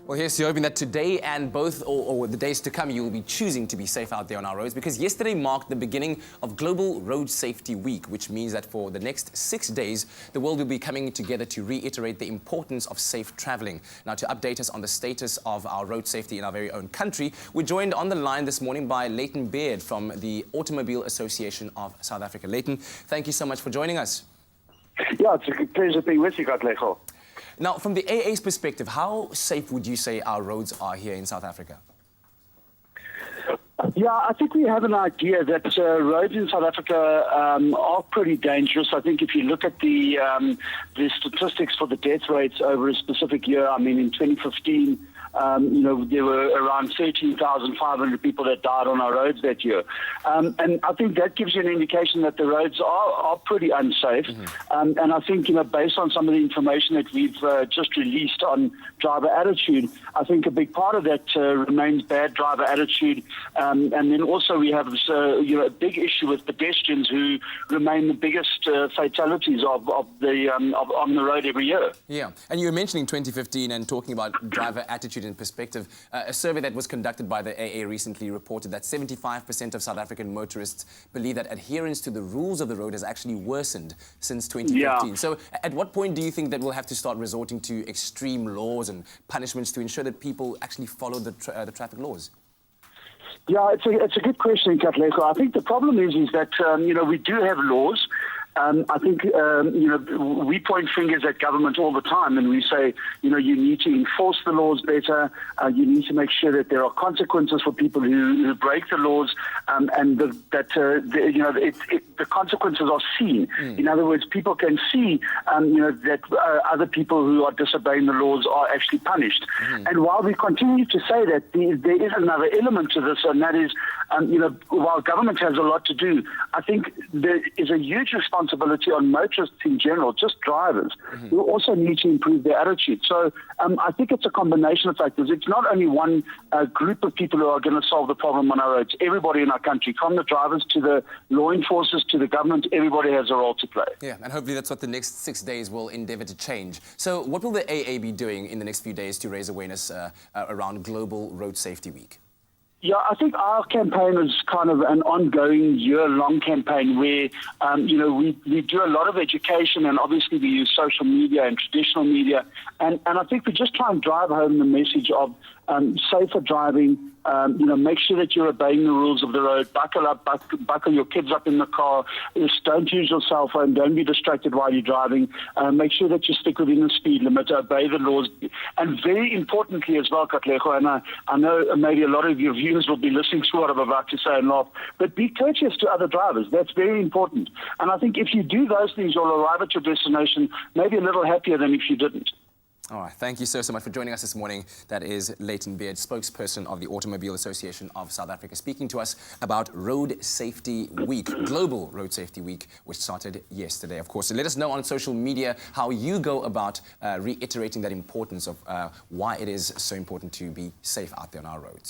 Well, here's to hoping that today and both or the days to come, you will be choosing to be safe out there on our roads, because yesterday marked the beginning of Global Road Safety Week, which means that for the next 6 days, the world will be coming together to reiterate the importance of safe traveling. Now, to update us on the status of our road safety in our very own country, we're joined on the line this morning by Layton Beard from the Automobile Association of South Africa. Layton, thank you so much for joining us. Yeah, it's a pleasure being with you, Katlego. Now, from the AA's perspective, how safe would you say our roads are here in South Africa? Yeah, I think we have an idea that roads in South Africa are pretty dangerous. I think if you look at the statistics for the death rates over a specific year, I mean, in 2015, there were around 13,500 people that died on our roads that year. And I think that gives you an indication that the roads are pretty unsafe. Mm-hmm. And I think, based on some of the information that we've just released on driver attitude, I think a big part of that remains bad driver attitude. And then also we have this, a big issue with pedestrians who remain the biggest fatalities on the road every year. Yeah, and you were mentioning 2015 and talking about driver attitude in perspective. A survey that was conducted by the AA recently reported that 75% of South African motorists believe that adherence to the rules of the road has actually worsened since 2015. Yeah. So at what point do you think that we'll have to start resorting to extreme laws and punishments to ensure that people actually follow the traffic laws? Yeah, it's a good question, Katlego. I think the problem is that, we do have laws. I think, we point fingers at government all the time and we say, you need to enforce the laws better. You need to make sure that there are consequences for people who break the laws, and the consequences are seen. In other words, people can see, that other people who are disobeying the laws are actually punished. And while we continue to say that, there is another element to this, and that is, while government has a lot to do, I think there is a huge responsibility on motorists in general, just drivers, who also need to improve their attitude. So I think it's a combination of factors. It's not only one group of people who are going to solve the problem on our roads. Everybody in our country, from the drivers to the law enforcers to the government, everybody has a role to play. Yeah, and hopefully that's what the next 6 days will endeavour to change. So what will the AA be doing in the next few days to raise awareness around Global Road Safety Week? Yeah, I think our campaign is kind of an ongoing year-long campaign where, we do a lot of education, and obviously we use social media and traditional media. And I think we just try and drive home the message of safer driving. Make sure that you're obeying the rules of the road. Buckle up, buckle your kids up in the car. Just don't use your cell phone. Don't be distracted while you're driving. Make sure that you stick within the speed limit. Obey the laws. And very importantly as well, Katlego, and I know maybe a lot of your viewers will be listening to what I'm about to say and laugh, but be courteous to other drivers. That's very important. And I think if you do those things, you'll arrive at your destination maybe a little happier than if you didn't. All right, thank you so much for joining us this morning. That is Layton Beard, spokesperson of the Automobile Association of South Africa, speaking to us about Road Safety Week, Global Road Safety Week, which started yesterday, of course. So let us know on social media how you go about reiterating that importance of why it is so important to be safe out there on our roads.